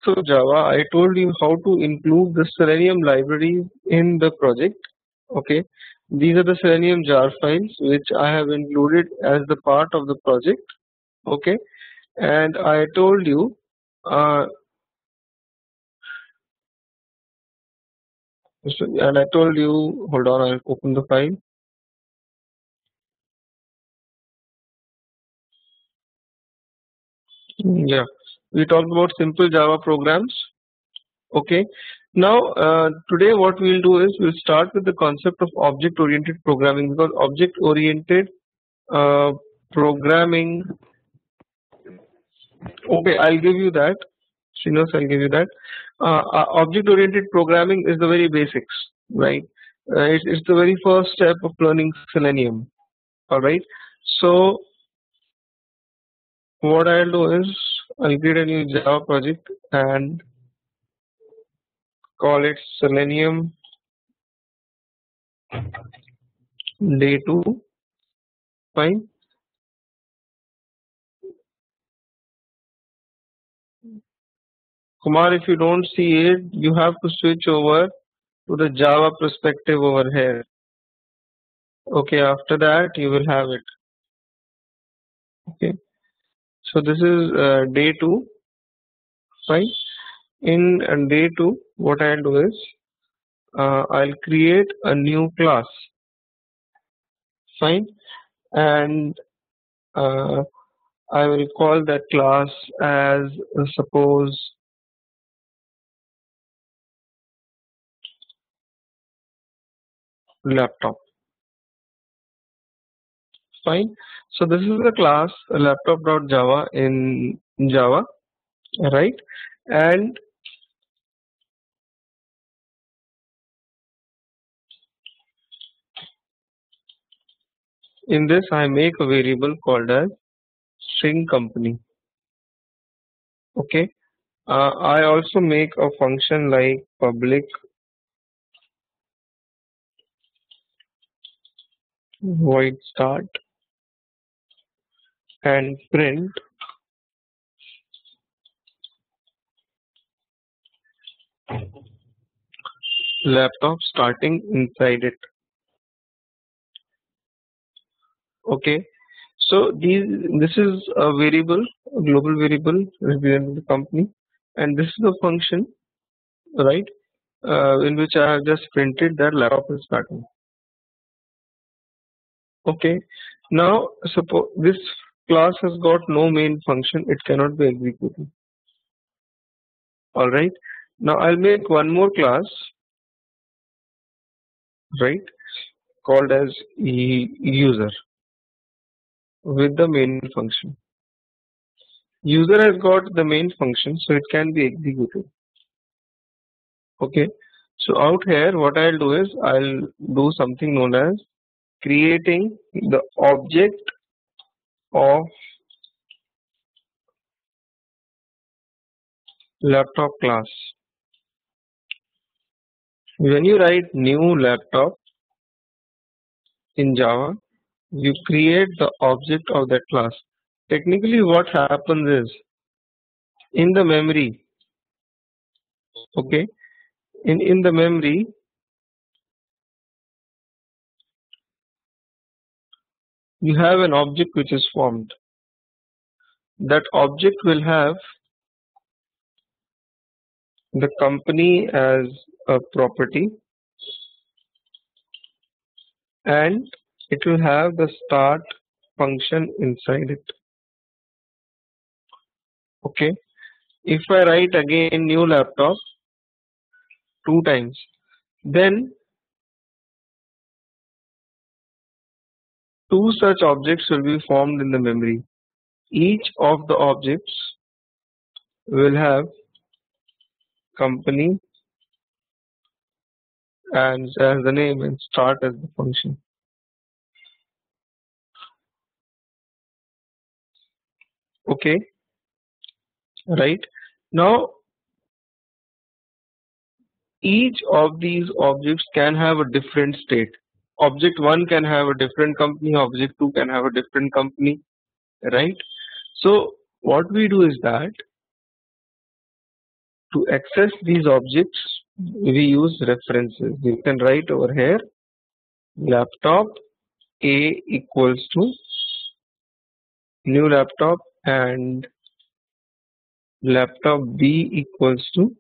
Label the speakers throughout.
Speaker 1: So Java, I told you how to include the Selenium libraries in the project. Okay, these are the Selenium jar files which I have included as the part of the project. Okay, and I told you, uh, hold on, I'll open the file. Yeah, we talked about simple Java programs. Okay, now today what we'll do is we'll start with the concept of object-oriented programming, because object-oriented programming. Okay, I'll give you that. Shinos, I'll give you that. Object-oriented programming is the very basics, right? It's the very first step of learning Selenium. All right. So what I'll do is I'll create a new Java project and call it Selenium Day 2. Fine. Kumar, if you don't see it, you have to switch over to the Java perspective over here. Okay, after that you will have it. Okay, so this is day 2. Fine. In day 2, what I'll do is I'll create a new class. Fine, and I will call that class as suppose laptop. Fine. So this is the class laptop.java in Java, right? And in this I make a variable called as string company. Okay. I also make a function like public void start and print laptop starting inside it. Okay, so this is a variable, a global variable representing the company, and this is a function, right, in which I have just printed that laptop is starting. Okay, now suppose this class has got no main function, it cannot be executed. All right, now I'll make one more class, right, called as user with the main function. User has got the main function, so it can be executed. Okay, so out here what I'll do is I'll do something known as creating the object of laptop class. When you write new laptop in Java, you create the object of that class. Technically what happens is in the memory, okay, in the memory you have an object which is formed. That object will have the company as a property, and it will have the start function inside it. Okay, if I write again new laptop 2 times, then 2 such objects will be formed in the memory. Each of the objects will have company and as the name and start as the function. Okay, right, now each of these objects can have a different state. Object 1 can have a different company, object 2 can have a different company, right? So what we do is that To access these objects, we use references. You can write over here laptop A equals to new laptop and laptop B equals to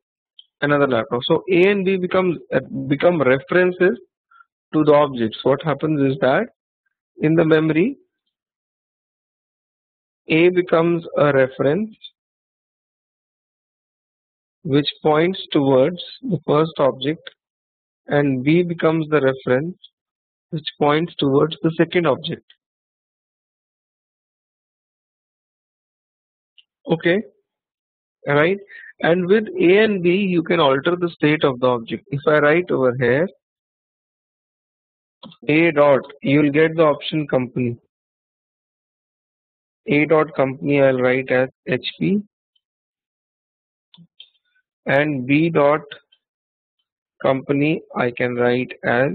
Speaker 1: another laptop. So A and B become references to the objects. What happens is that in the memory, A becomes a reference which points towards the first object, and B becomes the reference which points towards the second object. Okay, right? And with A and B, you can alter the state of the object. If I write over here A dot, you will get the option company. A dot company I'll write as HP, and B dot company I can write as,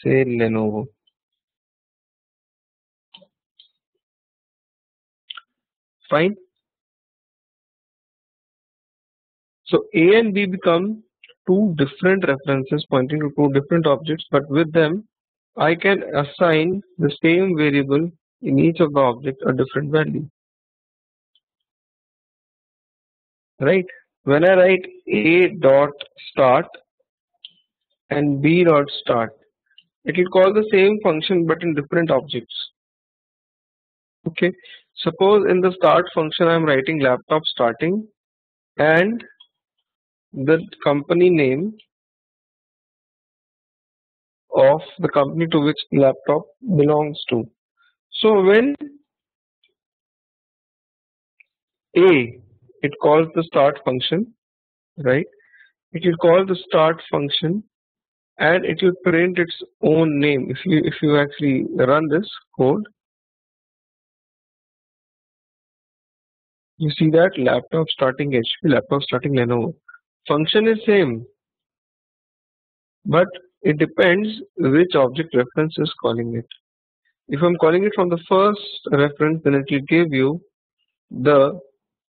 Speaker 1: say, Lenovo. Fine. So A and B become two different references pointing to two different objects, but with them I can assign the same variable in each of the objects a different value. Right? When I write A dot start and B dot start, it will call the same function but in different objects. Okay. Suppose in the start function I am writing laptop starting and the company name of the company to which the laptop belongs to. So when A, it calls the start function, right? It will call the start function and it will print its own name. If you actually run this code, you see that laptop starting HP, laptop starting Lenovo. Function is same, but it depends which object reference is calling it. If I'm calling it from the first reference, then it will give you the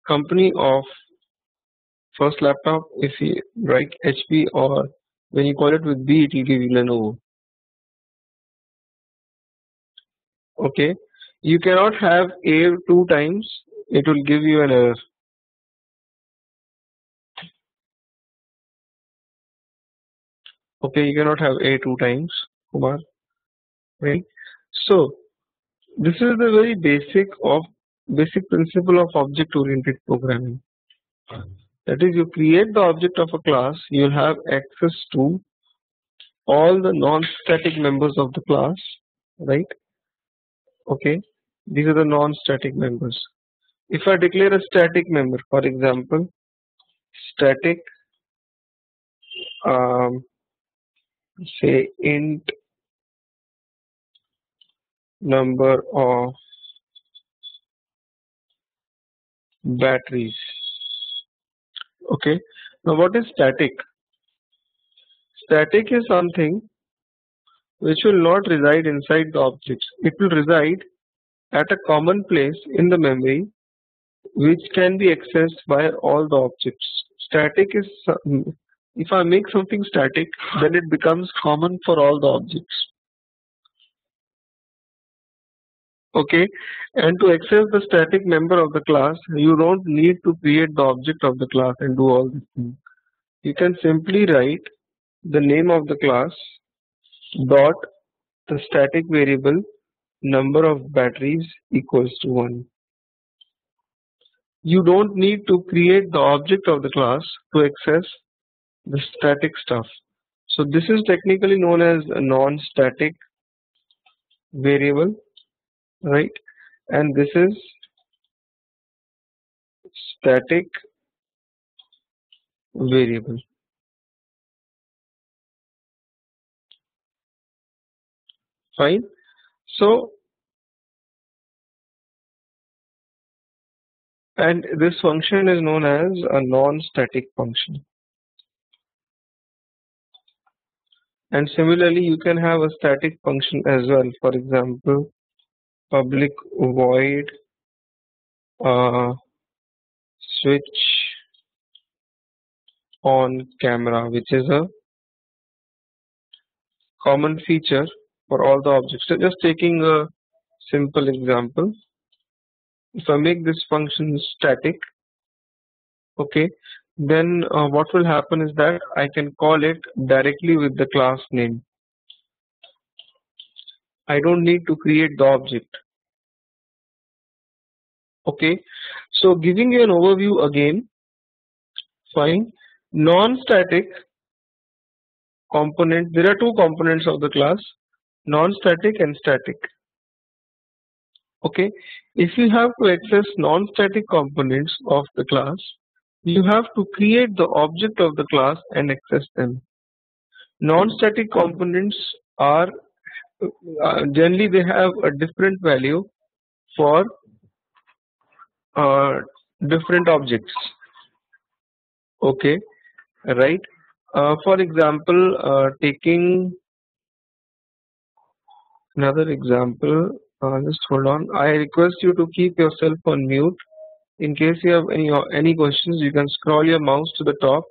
Speaker 1: company of first laptop. If you write HP, or when you call it with B, it will give you Lenovo. Okay, you cannot have A two times, it will give you an error. Okay, you cannot have A two times, Kumar, right? So this is the very basic principle of object oriented programming. That is, you create the object of a class, you will have access to all the non-static members of the class, right? Okay, these are the non-static members. If I declare a static member, for example, static say int number of batteries. Okay, now what is static? Static is something which will not reside inside the objects. It will reside at a common place in the memory which can be accessed by all the objects. Static is, if I make something static, then it becomes common for all the objects. Okay, and to access the static member of the class, you don't need to create the object of the class and do all these things. You can simply write the name of the class dot the static variable number of batteries equals to 1. You don't need to create the object of the class to access the static stuff. So this is technically known as a non-static variable, right? And this is static variable. Fine. So, and this function is known as a non-static function. And similarly, you can have a static function as well. For example, public void switch on camera, which is a common feature for all the objects. So just taking a simple example, if I make this function static, okay, then what will happen is that I can call it directly with the class name. I don't need to create the object. Okay, so giving you an overview again, fine. Non-static component, there are two components of the class, non-static and static. Okay, if you have to access non-static components of the class, you have to create the object of the class and access them. Non-static components are generally they have a different value for different objects. Okay, right. For example, taking another example, just hold on. I request you to keep yourself on mute. In case you have any questions, you can scroll your mouse to the top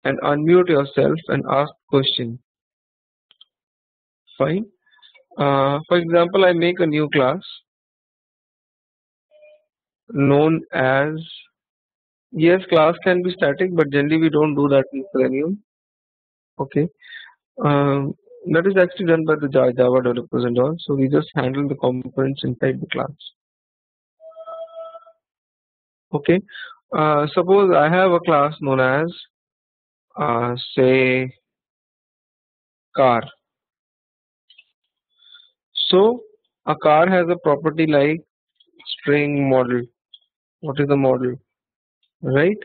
Speaker 1: and unmute yourself and ask question. Fine. For example, I make a new class known as, yes, class can be static, but generally we don't do that in Selenium. Okay. Um, that is actually done by the Java developers and all. So we just handle the components inside the class. Okay. Suppose I have a class known as say car. So a car has a property like string model. What is the model? Right?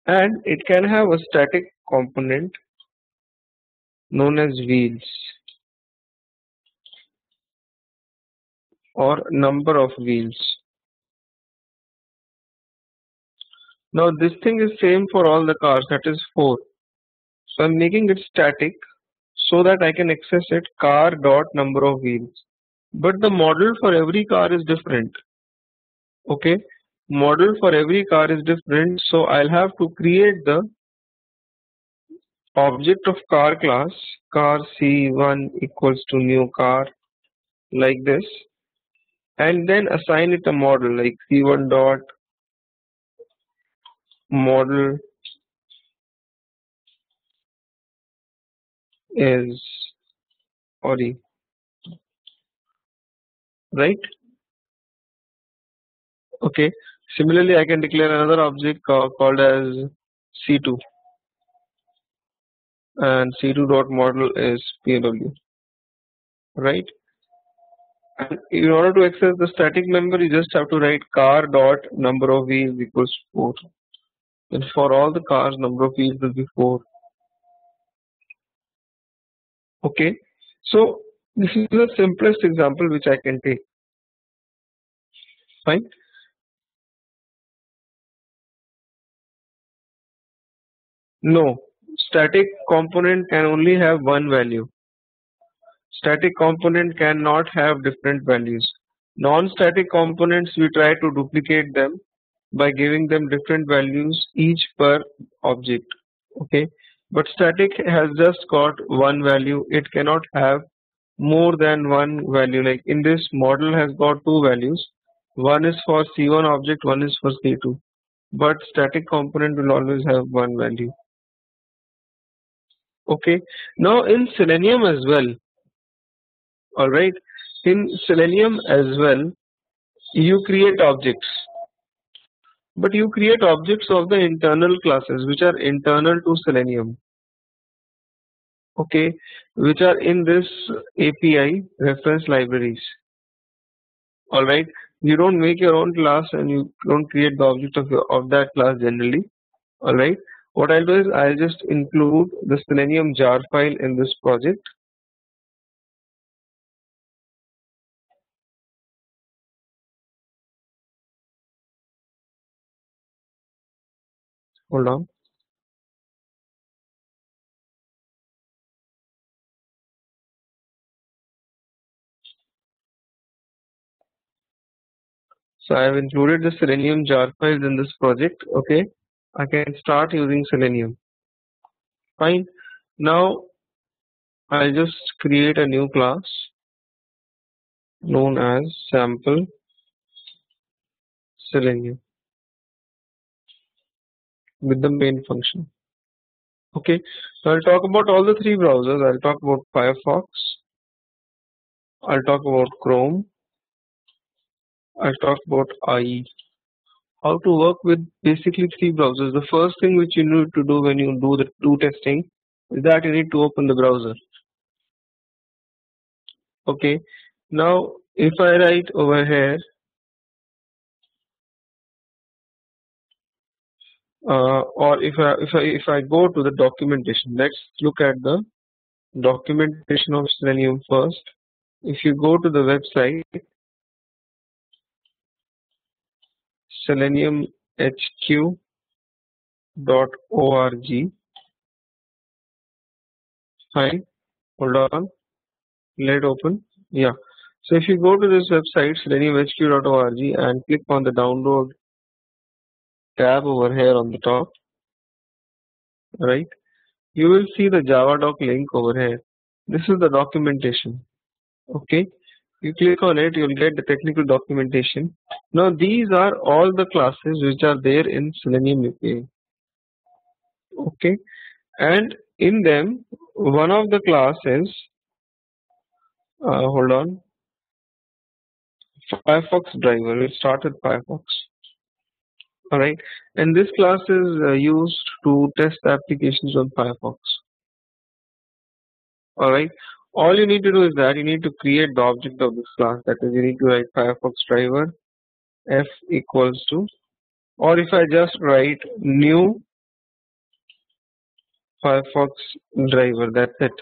Speaker 1: And it can have a static component known as wheels or number of wheels. Now this thing is same for all the cars, that is 4. So I'm making it static so that I can access it car dot number of wheels. But the model for every car is different. Okay, model for every car is different, so I'll have to create the object of car class, car C1 equals to new car, like this, and then assign it a model like C1 dot model is Audi, right? Okay. Similarly, I can declare another object called as C2, and C2 dot model is PW, right? And in order to access the static member, you just have to write car dot number of wheels equals 4. And for all the cars, number of wheels will be 4. Okay. So this is the simplest example which I can take. Fine. No, static component can only have one value. Static component cannot have different values. Non-static components, we try to duplicate them by giving them different values each per object. Okay, but static has just got one value. It cannot have more than one value. Like in this model has got two values. One is for C1 object, one is for C2. But static component will always have one value. Okay, now in Selenium as well. Alright, in Selenium as well, you create objects, but you create objects of the internal classes which are internal to Selenium. Okay, which are in this API reference libraries. Alright, you don't make your own class and you don't create the object of that class generally. Alright, what I'll do is I'll just include the Selenium jar file in this project. Hold on. So I have included the Selenium jar files in this project. Okay, I can start using Selenium. Fine. Now I'll just create a new class known as sample Selenium with the main function. Okay, so I'll talk about all the three browsers. I'll talk about Firefox, I'll talk about Chrome, I'll talk about IE. How to work with basically three browsers. The first thing which you need to do when you do testing is that you need to open the browser. Okay, now if I write over here or if I go to the documentation, let's look at the documentation of Selenium first. If you go to the website seleniumhq.org, fine, hold on, let it open. Yeah, so if you go to this website seleniumhq.org and click on the download tab over here on the top, right, you will see the Java doc link over here. This is the documentation. Okay, you click on it, you'll get the technical documentation. Now these are all the classes which are there in Selenium API. Okay, and in them one of the classes, hold on, Firefox driver. We'll start with Firefox. Alright, and this class is used to test applications on Firefox. Alright, all you need to do is that you need to create the object of this class. That is, you need to write Firefox driver f equals to, or if I just write new Firefox driver, that's it.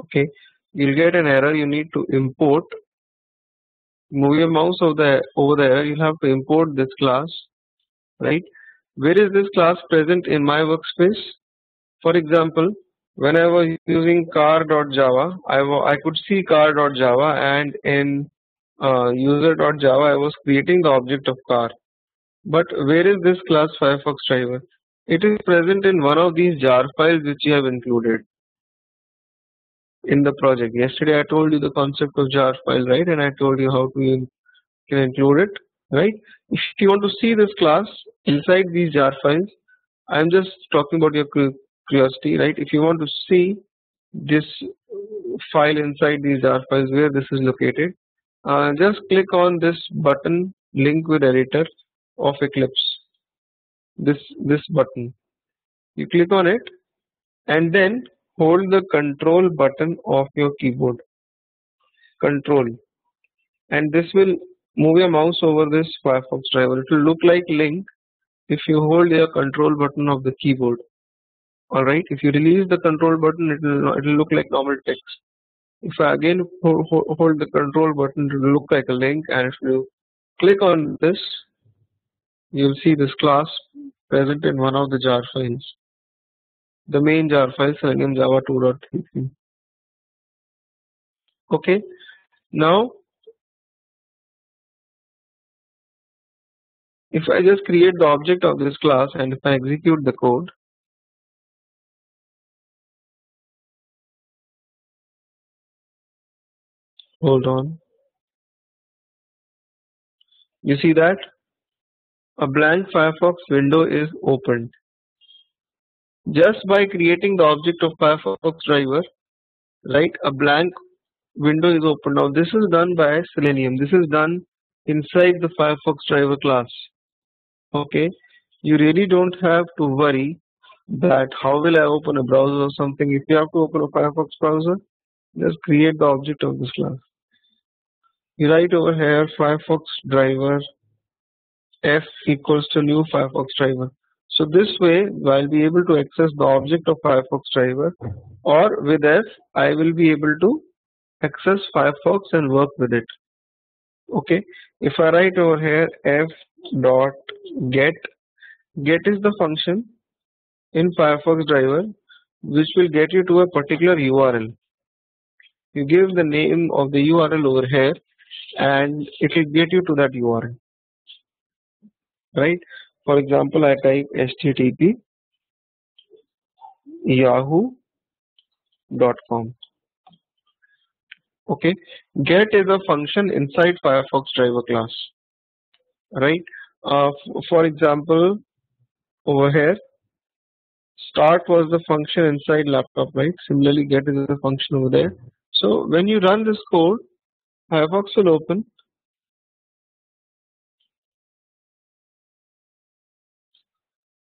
Speaker 1: Okay, you'll get an error. You need to import. Move your mouse over the error. You'll have to import this class, right? Where is this class present in my workspace? For example, when I was using car.java, I could see car.java, and in user.java I was creating the object of car. But where is this class Firefox driver? It is present in one of these jar files which you have included in the project. Yesterday I told you the concept of jar file, right? And I told you how to can include it, right? If you want to see this class inside these jar files, I'm just talking about your curiosity, right? If you want to see this file inside these jar files where this is located, just click on this button, link with editor of Eclipse. This button, you click on it and then hold the control button of your keyboard, control, and this will move your mouse over this Firefox driver. It will look like link if you hold the control button of the keyboard. Alright, if you release the control button, it will look like normal text. If I again hold the control button, it will look like a link, and if you click on this, you will see this class present in one of the jar files. The main jar file, Selenium Java 2.33. Okay, now if I just create the object of this class and if I execute the code, hold on, you see that a blank Firefox window is opened. Just by creating the object of Firefox driver, right, a blank window is open. Now this is done by Selenium. This is done inside the Firefox driver class. Okay, you really don't have to worry that how will I open a browser or something. If you have to open a Firefox browser, just create the object of this class. You write over here Firefox driver f equals to new Firefox driver. So this way I'll be able to access the object of Firefox driver, or with f I will be able to access Firefox and work with it. Okay, if I write over here f dot get is the function in Firefox driver which will get you to a particular URL. You give the name of the URL over here and it will get you to that URL, right? For example, I type http yahoo.com. Okay, get is a function inside Firefox driver class, right? For example, over here, start was the function inside laptop, right? Similarly, get is a function over there. So when you run this code, Firefox will open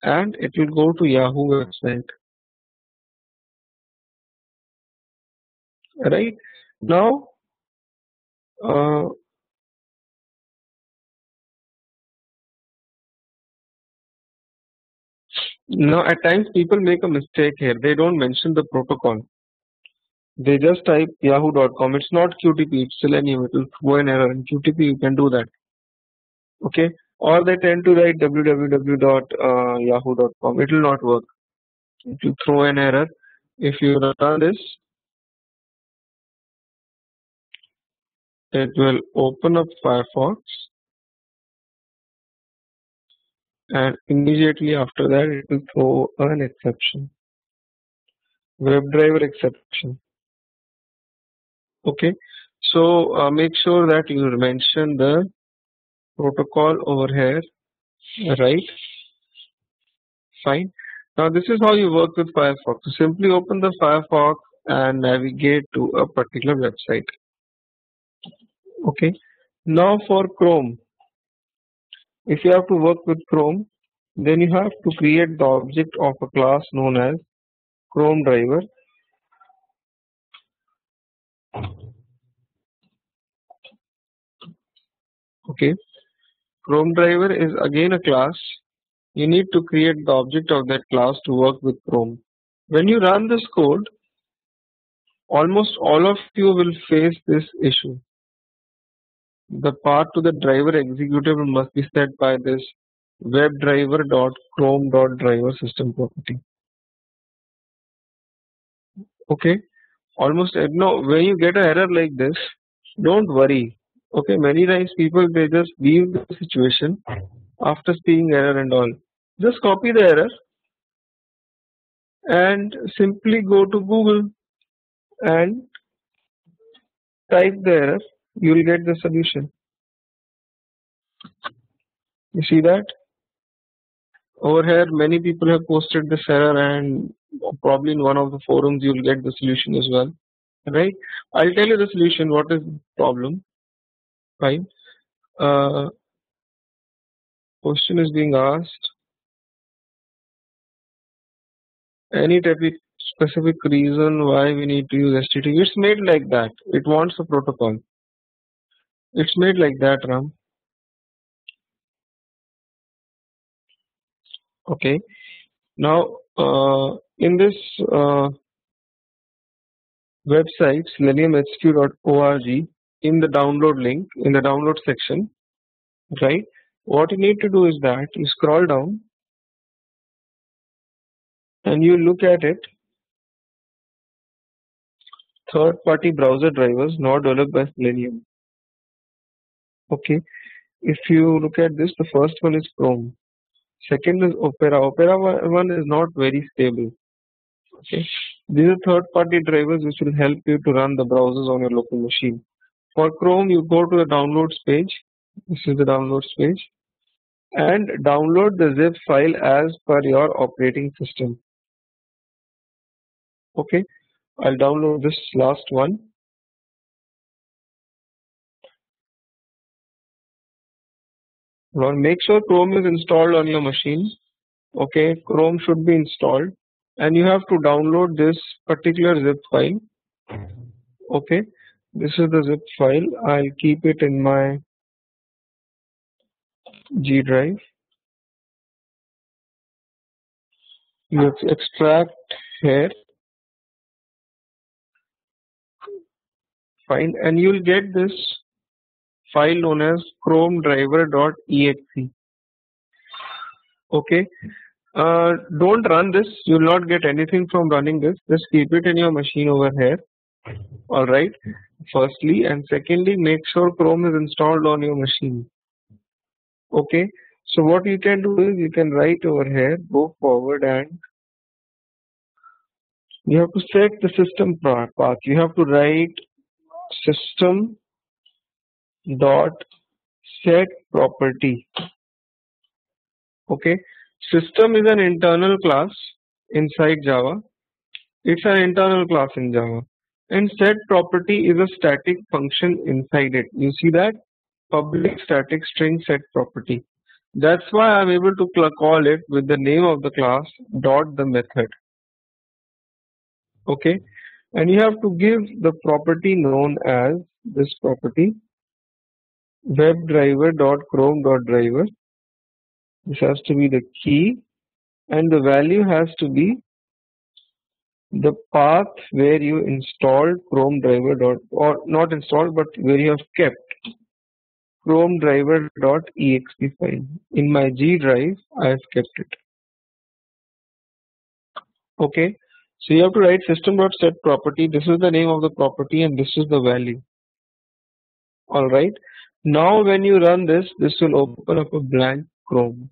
Speaker 1: and it will go to Yahoo website, right? Now, uh, now at times people make a mistake here. They don't mention the protocol. They just type yahoo.com. It's not QTP, it's Selenium. It will throw an error. In QTP, you can do that. Okay. Or they tend to write www.yahoo.com. It will not work. It will throw an error. If you run this, it will open up Firefox, and immediately after that, it will throw an exception. WebDriver exception. Okay. So make sure that you mention the protocol over here, right? Fine. Now this is how you work with Firefox. So simply open the Firefox and navigate to a particular website. Okay. Now for Chrome, if you have to work with Chrome, then you have to create the object of a class known as Chrome driver. Okay. Chrome driver is again a class. You need to create the object of that class to work with Chrome. When you run this code, almost all of you will face this issue. The path to the driver executable must be set by this WebDriver.Chrome.Driver system property. Okay, almost no. When you get an error like this, don't worry. Okay, many times people they just leave the situation after seeing error and all. Just copy the error and simply go to Google and type the error. You will get the solution. You see that? Over here, many people have posted this error, and probably in one of the forums you will get the solution as well. Right? I'll tell you the solution. What is the problem? Fine. Question is being asked. Any specific reason why we need to use HTTP? It's made like that. It wants a protocol. It's made like that, Ram. Okay. Now, in this website, seleniumhq.org, in the download link, in the download section, right? What you need to do is that you scroll down and you look at it. Third-party browser drivers not developed by Selenium. Okay. If you look at this, the first one is Chrome. Second is Opera. Opera one is not very stable. Okay. These are third-party drivers which will help you to run the browsers on your local machine. For Chrome, you go to the downloads page. This is the downloads page, and download the zip file as per your operating system. Okay. I'll download this last one. Now make sure Chrome is installed on your machine. Okay, Chrome should be installed, and you have to download this particular zip file. Okay, this is the zip file. I'll keep it in my G drive. You extract here, fine, and you'll get this file known as Chrome driver.exe. Okay, don't run this. You'll not get anything from running this. Just keep it in your machine over here. All right. Firstly, and secondly, make sure Chrome is installed on your machine. Okay. So what you can do is you can write over here, go forward, and you have to set the system path. You have to write system dot set property. Okay, system is an internal class inside Java. It's an internal class in Java, and set property is a static function inside it. You see that? Public static string set property. That's why I'm able to call it with the name of the class dot the method. Okay, and you have to give the property known as this property WebDriver.Chrome.Driver. This has to be the key, and the value has to be the path where you installed Chrome driver dot, or not installed, but where you have kept Chrome driver.exe file. In my G drive, I have kept it. Okay, so you have to write system.set property. This is the name of the property, and this is the value. All right. Now, when you run this, this will open up a blank Chrome.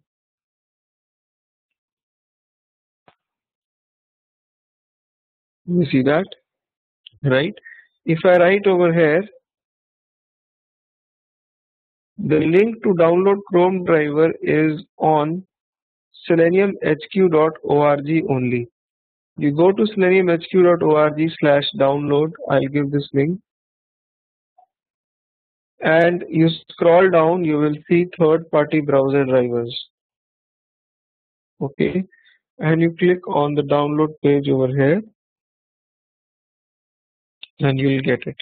Speaker 1: You see that, right? If I write over here, the link to download Chrome driver is on seleniumhq.org only. You go to seleniumhq.org/download. I'll give this link, and you scroll down. You will see third-party browser drivers. Okay, and you click on the download page over here, and you will get it.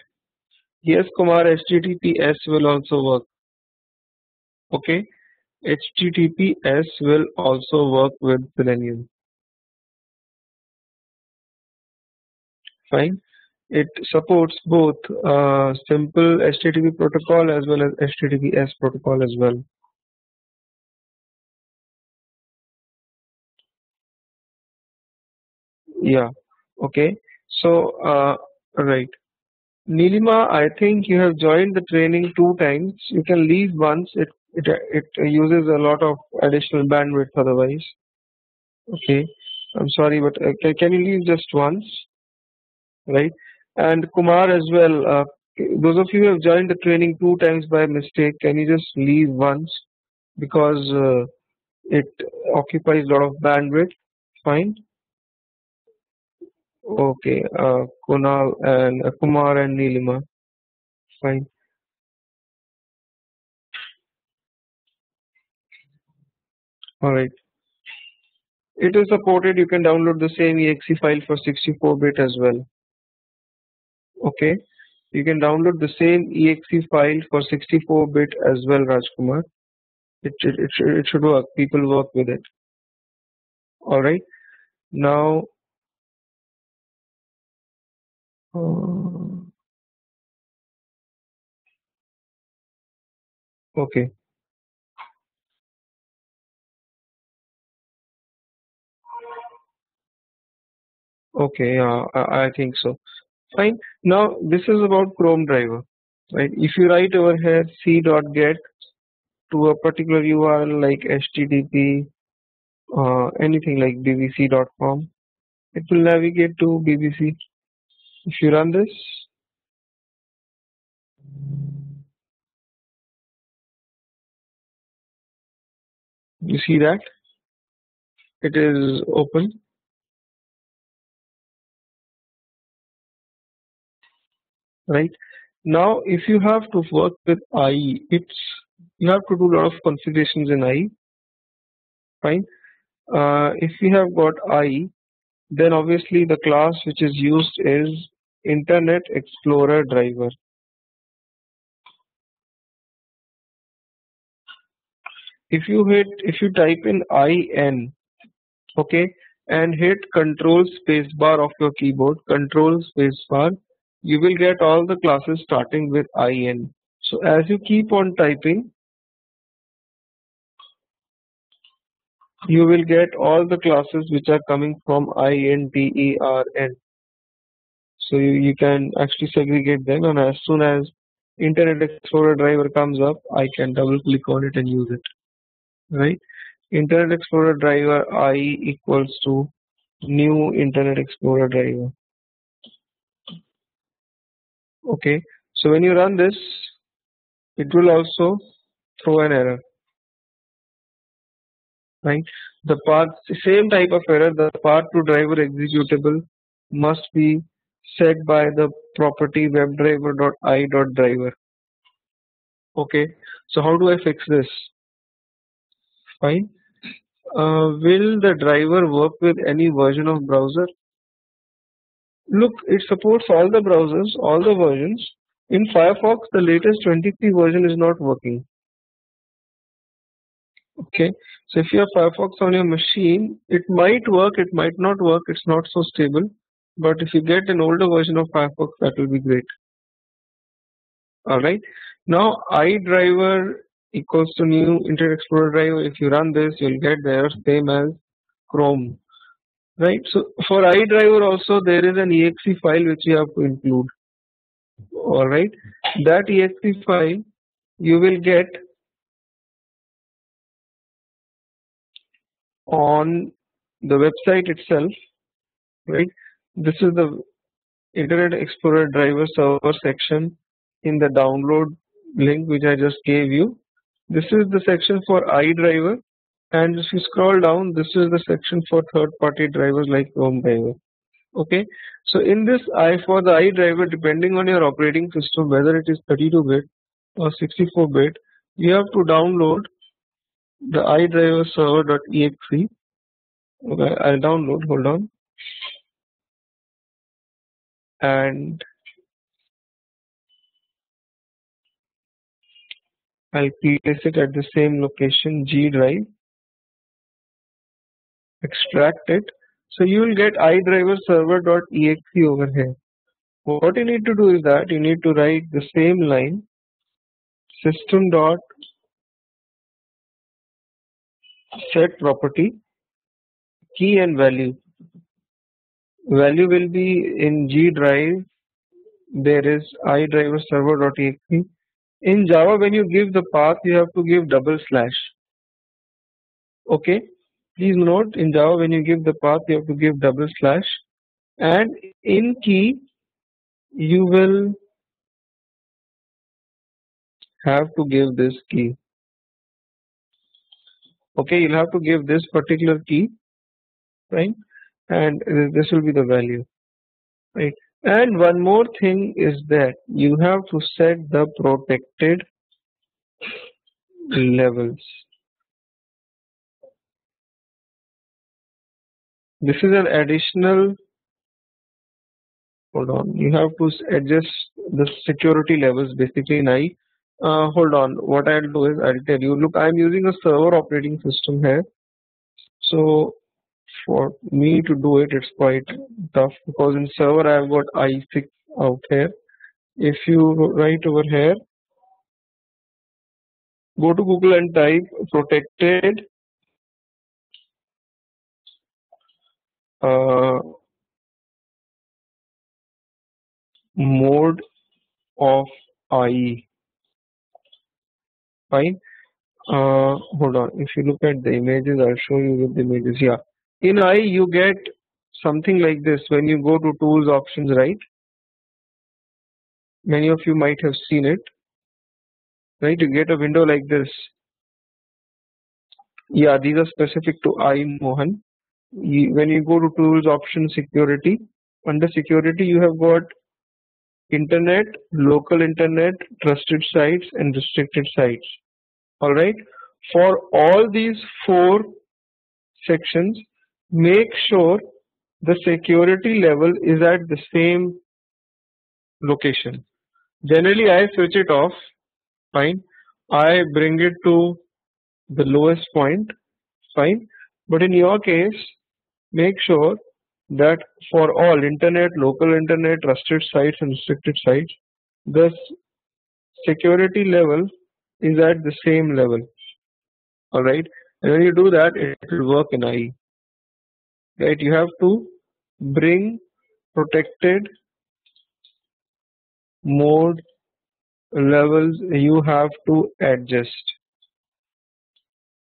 Speaker 1: Yes, Kumar, HTTPS will also work. Okay, HTTPS will also work with Selenium. Fine. It supports both simple HTTP protocol as well as HTTPS protocol as well. Yeah. Okay. So, right. Nilima, I think you have joined the training 2 times. You can leave once. It uses a lot of additional bandwidth otherwise. Okay. I'm sorry, but can you leave just once? Right. And Kumar as well. Those of you who have joined the training 2 times by mistake, can you just leave once, because it occupies a lot of bandwidth. Fine. Okay. Kunal and Kumar and Nilima. Fine. All right. It is supported. You can download the same exe file for 64-bit as well. Okay. You can download the same exe file for 64-bit as well, Rajkumar. It should work. People work with it. All right. Now, okay. Okay. Yeah, I think so. Fine. Now, this is about Chrome driver. Right. If you write over here c.get to a particular URL like HTTP, anything like bbc.com, it will navigate to BBC. If you run this, you see that it is open. Right. Now, if you have to work with IE, you have to do a lot of configurations in IE. Fine. If you have got IE, then obviously the class which is used is Internet Explorer driver. If you type in IN, okay, and hit Control spacebar of your keyboard, Control spacebar, you will get all the classes starting with IN. So as you keep on typing, you will get all the classes which are coming from INTERN. So you can actually segregate them, and as soon as Internet Explorer driver comes up, I can double click on it and use it. right? Internet Explorer driver I equals to new Internet Explorer driver. Okay, so when you run this, it will also throw an error, right? The path, same type of error, the path to driver executable must be set by the property WebDriver.I.driver. Okay, so how do I fix this? Fine. Will the driver work with any version of browser? Look, it supports all the browsers, all the versions. In Firefox, the latest 23 version is not working. Okay, so if you have Firefox on your machine, it might work, it might not work, it's not so stable. But if you get an older version of Firefox, that will be great. Alright, now iDriver equals to new Internet Explorer driver. If you run this, you'll get the error same as Chrome. Right, so for iDriver also there is an exe file which you have to include. Alright, that exe file you will get on the website itself, right? This is the Internet Explorer driver server section in the download link which I just gave you. This is the section for iDriver, and if you scroll down, this is the section for third-party drivers like Chrome driver. Okay, so in this for the iDriver, depending on your operating system, whether it is 32-bit or 64-bit, you have to download the iDriver server.exe. Okay, I'll download. Hold on, and I'll place it at the same location, G drive. Extract it. So you will get iDriver server.exe over here. What you need to do is that you need to write the same line, system dot set property key and value. Value will be in G drive. There is iDriver server.exe. In Java, when you give the path, you have to give double slash. Okay, please note in Java when you give the path, you have to give double slash, and in key you will have to give this key. Okay, you'll have to give this particular key, right? And this will be the value, right? And one more thing is that you have to set the protected levels. This is an additional, hold on, you have to adjust the security levels basically in I. Hold on, what I'll do is I'll tell you, look, I'm using a server operating system here. So for me to do it, it's quite tough because in server I've got i6 out here. If you write over here, go to Google and type protected mode of IE. Fine. Hold on. If you look at the images, I'll show you with the images. Yeah. In IE, you get something like this when you go to tools options, right? Many of you might have seen it, right? You get a window like this. Yeah, these are specific to IE, Mohan. When you go to tools option security, under security, you have got internet, local internet, trusted sites, and restricted sites. All right. For all these four sections, make sure the security level is at the same location. Generally, I switch it off. Fine. I bring it to the lowest point. Fine. But in your case, make sure that for all internet, local internet, trusted sites, and restricted sites, the security level is at the same level. Alright, and when you do that, it will work in IE. Right, you have to bring protected mode levels, you have to adjust.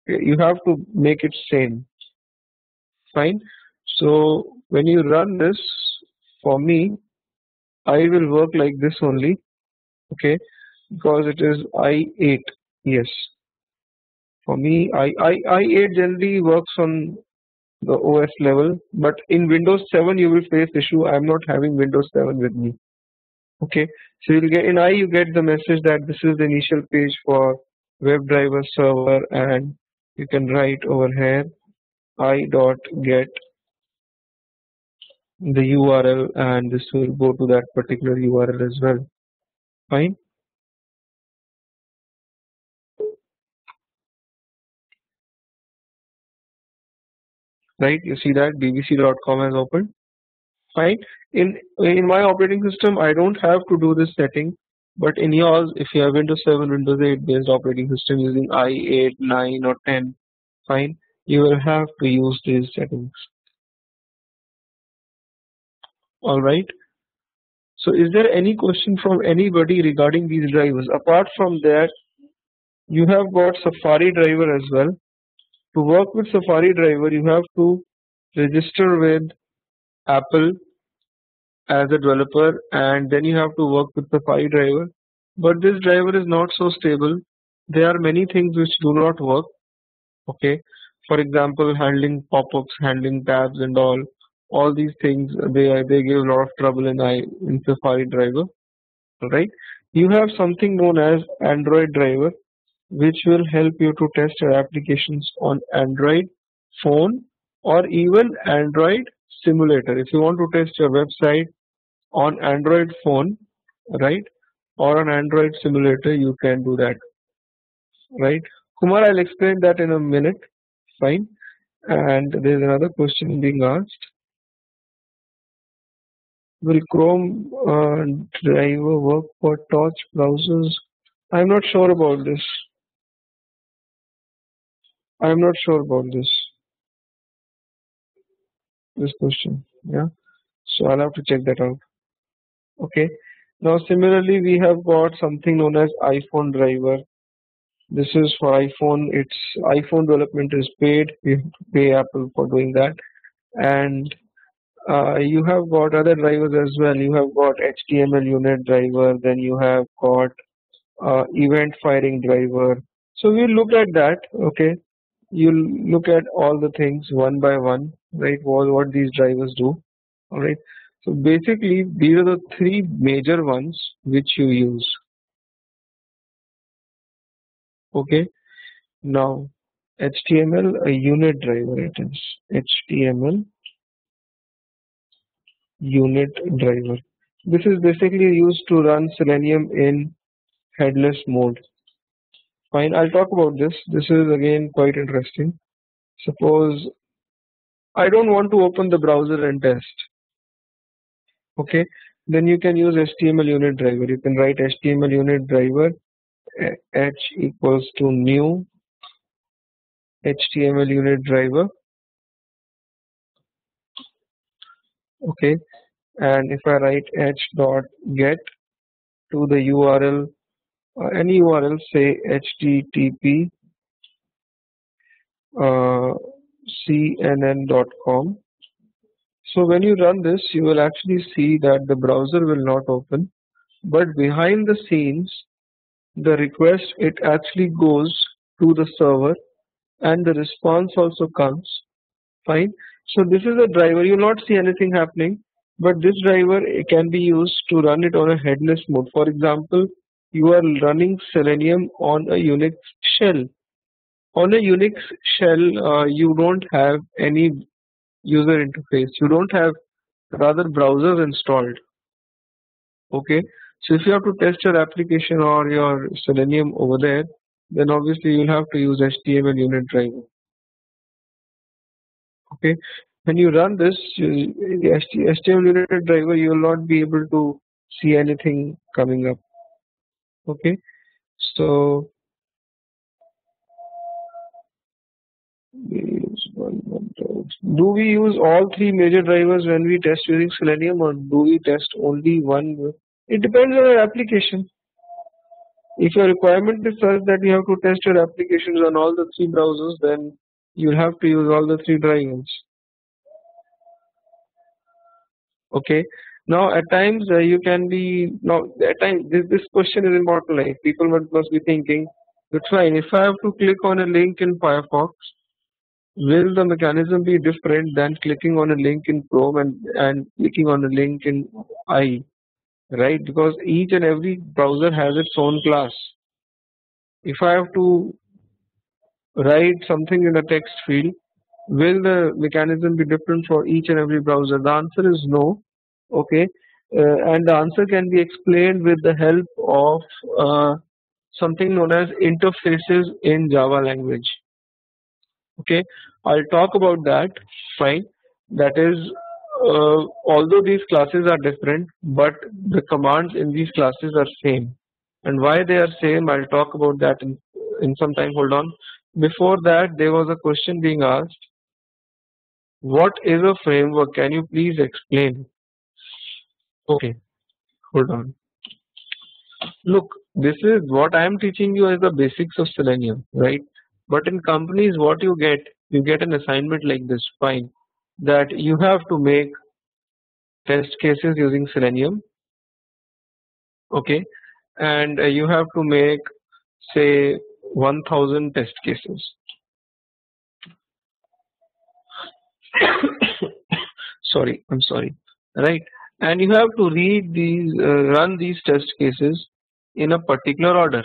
Speaker 1: You have to make it same. Fine. So when you run this, for me, I will work like this only. Okay, because it is i8. Yes, for me, i8 generally works on the OS level, but in Windows 7 you will face issue. I'm not having Windows 7 with me. Okay, so you'll get in I you get the message that this is the initial page for WebDriver server, and you can write over here I dot get the URL, and this will go to that particular URL as well. Fine. Right, you see that bbc.com has opened. Fine. In my operating system I don't have to do this setting, but in yours, if you have Windows 7, Windows 8 based operating system using i8, 9 or 10, fine, you will have to use these settings. Alright. So is there any question from anybody regarding these drivers? Apart from that, you have got Safari driver as well. To work with Safari driver, you have to register with Apple as a developer, and then you have to work with Safari driver. But this driver is not so stable. There are many things which do not work. Okay, for example, handling pop-ups, handling tabs, and all these things they give a lot of trouble in Safari driver. Right? You have something known as Android driver, which will help you to test your applications on Android phone or even Android simulator. If you want to test your website on Android phone, right, or on Android simulator, you can do that, right? Kumar, I'll explain that in a minute. Fine. And there's another question being asked. Will Chrome driver work for Torch browsers? I'm not sure about this. I'm not sure about this question. Yeah. So I'll have to check that out. Okay. Now similarly, we have got something known as iPhone driver. This is for iPhone. It's iPhone development is paid. You have to pay Apple for doing that. And you have got other drivers as well. You have got HTML unit driver. Then you have got event firing driver. So we'll look at that. Okay. You'll look at all the things one by one, right? What these drivers do. All right. So basically, these are the three major ones which you use. Okay. Now, HTML a unit driver it is. HTML unit driver. This is basically used to run Selenium in headless mode. Fine, I'll talk about this. This is again quite interesting. Suppose I don't want to open the browser and test. Okay, then you can use HTML unit driver. You can write HTML unit driver h equals to new HTML unit driver. Okay, and if I write h dot get to the URL, any URL, say http cnn.com. So when you run this, you will actually see that the browser will not open, but behind the scenes, the request it actually goes to the server, and the response also comes. Fine. So this is a driver. You will not see anything happening, but this driver can be used to run it on a headless mode. For example, you are running Selenium on a Unix shell. On a Unix shell, you don't have any user interface. You don't have rather browsers installed. Okay. So if you have to test your application or your Selenium over there, then obviously you'll have to use HTML unit driver. Okay. When you run this HTML unit driver, you will not be able to see anything coming up. Okay. So do we use all three major drivers when we test using Selenium, or do we test only one? It depends on our application. If your requirement is such that you have to test your applications on all the three browsers, then you'll have to use all the three drivers. Okay. Now at times you can be now at times this question is important. Like people must be thinking, it's fine if I have to click on a link in Firefox, will the mechanism be different than clicking on a link in Chrome and clicking on a link in IE, right? Because each and every browser has its own class. If I have to write something in a text field, will the mechanism be different for each and every browser? The answer is no. Okay, and the answer can be explained with the help of something known as interfaces in Java language. Okay, I'll talk about that. Fine. That is, although these classes are different, but the commands in these classes are same. And why they are same, I'll talk about that in some time. Hold on. Before that, there was a question being asked. What is a framework? Can you please explain? Okay, hold on. Look, this is what I am teaching you as the basics of Selenium, right? But in companies, what you get an assignment like this, fine, that you have to make test cases using Selenium, okay, and you have to make say 1000 test cases. Sorry, I'm sorry, right? And you have to read these, run these test cases in a particular order,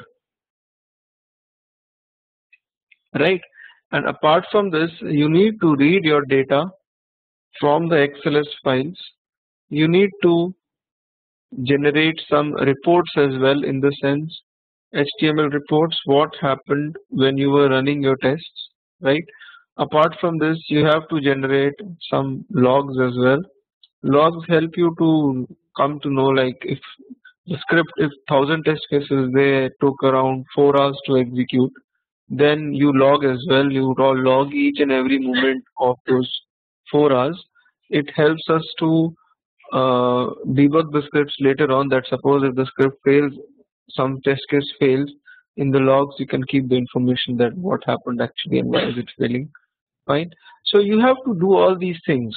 Speaker 1: right? And apart from this, you need to read your data from the XLS files. You need to generate some reports as well, in the sense HTML reports, what happened when you were running your tests, right? Apart from this, you have to generate some logs as well. Logs help you to come to know, like, if the script, if 1000 test cases they took around 4 hours to execute, then you log as well. You log each and every moment of those 4 hours. It helps us to debug the scripts later on. That suppose if the script fails, some test case fails, in the logs you can keep the information that what happened actually and why is it failing. Fine. So you have to do all these things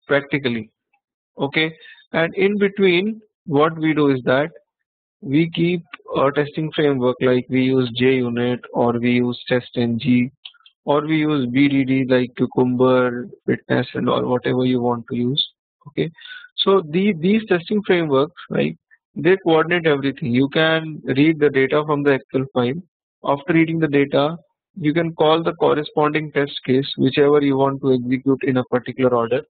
Speaker 1: practically. Okay. And in between, what we do is that we keep a testing framework, like we use JUnit, or we use TestNG, or we use BDD like Cucumber, Fitness, and all whatever you want to use. Okay, so these testing frameworks, right? They coordinate everything. You can read the data from the Excel file. After reading the data, you can call the corresponding test case, whichever you want to execute in a particular order.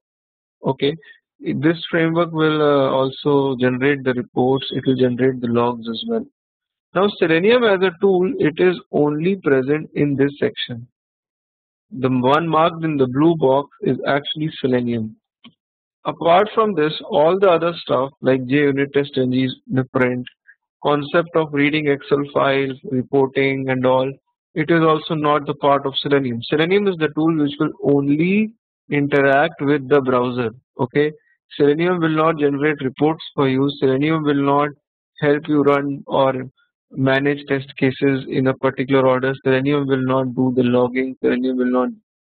Speaker 1: Okay, this framework will also generate the reports. It will generate the logs as well. Now, Selenium as a tool, it is only present in this section. The one marked in the blue box is actually Selenium. Apart from this, all the other stuff like JUnit, TestNG is different. Concept of reading Excel files, reporting and all, it is also not the part of Selenium. Selenium is the tool which will only interact with the browser. Okay, Selenium will not generate reports for you. Selenium will not help you run or manage test cases in a particular order. Selenium will not do the logging. Selenium will not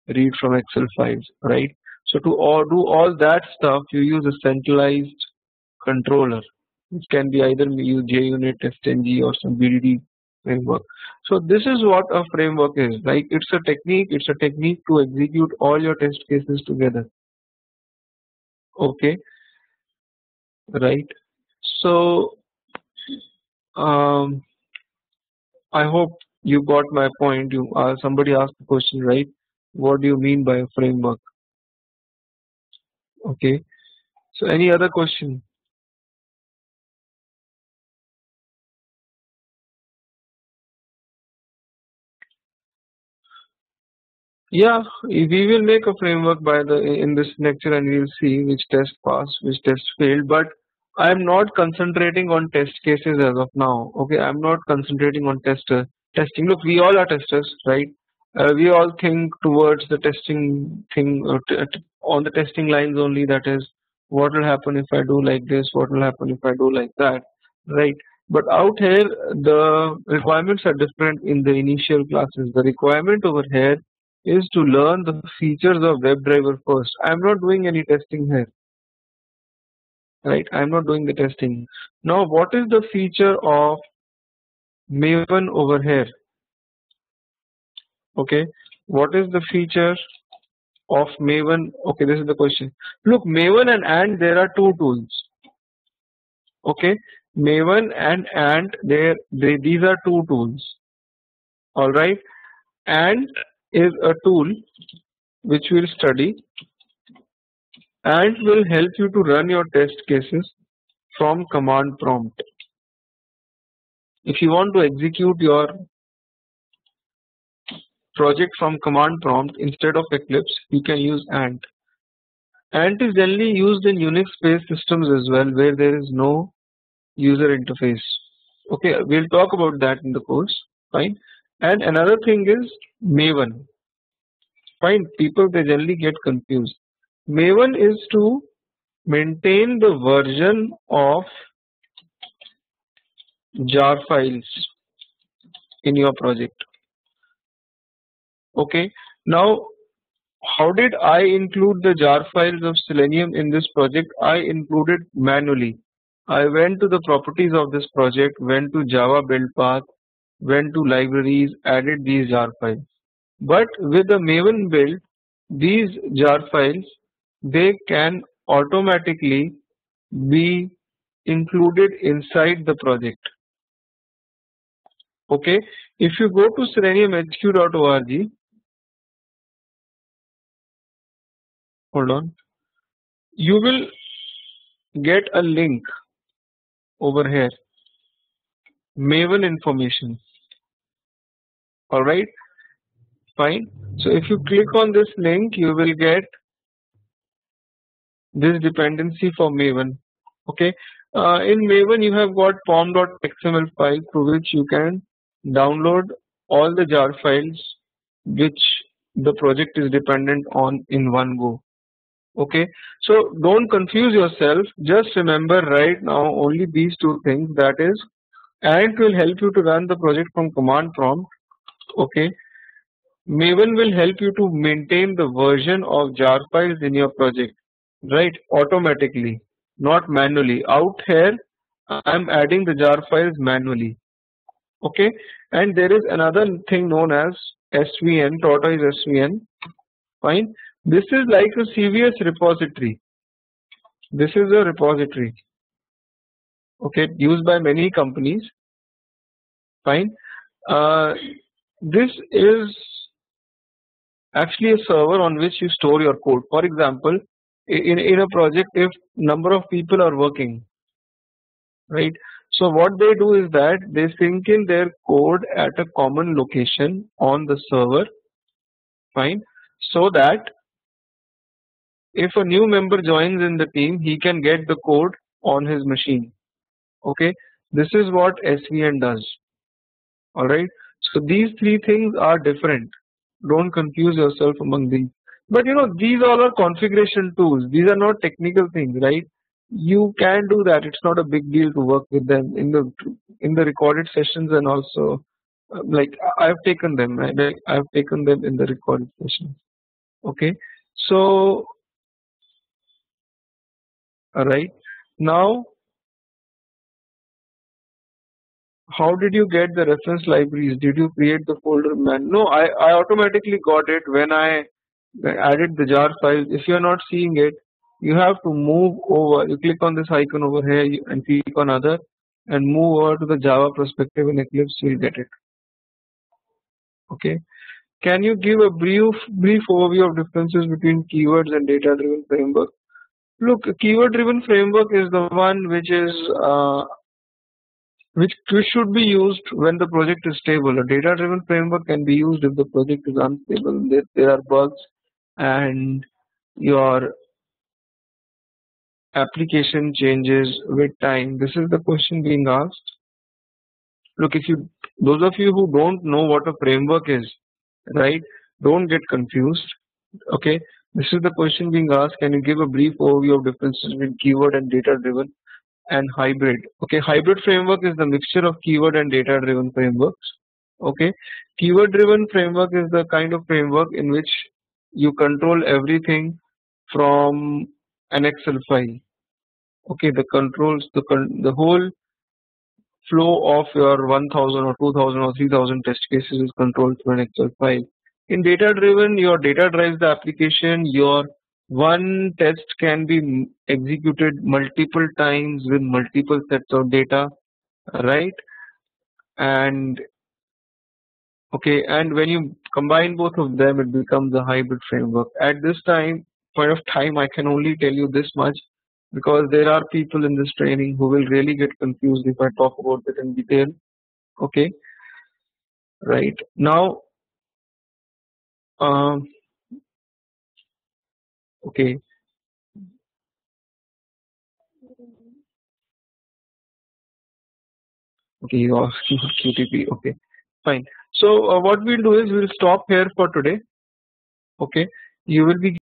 Speaker 1: read from Excel files, right? So to do all that stuff, you use a centralized controller, which can be either use JUnit, TestNG, or some BDD framework. So this is what a framework is. Like, it's a technique. It's a technique to execute all your test cases together. Okay, right. So I hope you got my point. You somebody asked the question, right? What do you mean by a framework? Okay. So any other question? Yeah, we will make a framework by the in this lecture, and we'll see which test passed, which test failed. But I am not concentrating on test cases as of now. Okay, I'm not concentrating on testing. Look, we all are testers, right? We all think towards the testing thing, on the testing lines only. That is, what will happen if I do like this? What will happen if I do like that? Right? But out here, the requirements are different in the initial classes. The requirement over here is to learn the features of WebDriver first. I'm not doing any testing here, right? I'm not doing the testing. Now, what is the feature of Maven over here? Okay, what is the feature of Maven? Okay, this is the question. Look, Maven and Ant, there are two tools. Okay, Maven and Ant, these are two tools. All right, Ant is a tool which we'll study. Ant will help you to run your test cases from command prompt. If you want to execute your project from command prompt instead of Eclipse, you can use Ant. Ant is generally used in Unix-based systems as well, where there is no user interface. Okay, we'll talk about that in the course. Fine. And another thing is Maven. Fine. People, they generally get confused. Maven is to maintain the version of jar files in your project. Okay. Now, how did I include the jar files of Selenium in this project? I included manually. I went to the properties of this project, went to Java build path, went to libraries, added these jar files. But with the Maven build, these jar files, they can automatically be included inside the project. Okay, if you go to seleniumhq.org, hold on, you will get a link over here, Maven information. All right, fine. So if you click on this link, you will get this dependency for Maven. Okay, in Maven you have got pom.xml file through which you can download all the jar files which the project is dependent on in one go. Okay, so don't confuse yourself. Just remember right now only these two things. That is, Ant will help you to run the project from command prompt. Okay, Maven will help you to maintain the version of jar files in your project, right? Automatically, not manually. Out here, I'm adding the jar files manually. Okay, and there is another thing known as SVN, tortoise SVN. Fine. This is like a CVS repository. This is a repository. Okay, used by many companies. Fine. This is actually a server on which you store your code. For example, in a project, if number of people are working, right? So what they do is that they sync in their code at a common location on the server. Fine. So that if a new member joins in the team, he can get the code on his machine. Okay, this is what SVN does. Alright, so these three things are different. Don't confuse yourself among these. But you know, these all are configuration tools. These are not technical things, right? You can do that. It's not a big deal to work with them in the recorded sessions, and also like I've taken them, right? Like, I've taken them in the recorded sessions. Okay, so alright, now how did you get the reference libraries? Did you create the folder man? No, I automatically got it when I added the jar files. If you are not seeing it, you have to move over. You click on this icon over here and click on other and move over to the Java perspective in Eclipse. You'll get it. Okay. Can you give a brief overview of differences between keywords and data-driven framework? Look, keyword-driven framework is the one which is which should be used when the project is stable. A data-driven framework can be used if the project is unstable, there are bugs, and your application changes with time. This is the question being asked. Look, those of you who don't know what a framework is, right, don't get confused. Okay, this is the question being asked. Can you give a brief overview of differences between keyword and data-driven? and hybrid. Okay, hybrid framework is the mixture of keyword and data driven frameworks. Okay, keyword driven framework is the kind of framework in which you control everything from an Excel file. Okay, the controls the whole flow of your 1000 or 2000 or 3000 test cases is controlled through an Excel file. In data driven, your data drives the application. Your one test can be executed multiple times with multiple sets of data, right? And okay, and when you combine both of them, it becomes a hybrid framework. At this point of time, I can only tell you this much because there are people in this training who will really get confused if I talk about it in detail. Okay, right now, um, okay, okay, you asked for QTP. Okay, fine. So what we'll do is we'll stop here for today. Okay, you will be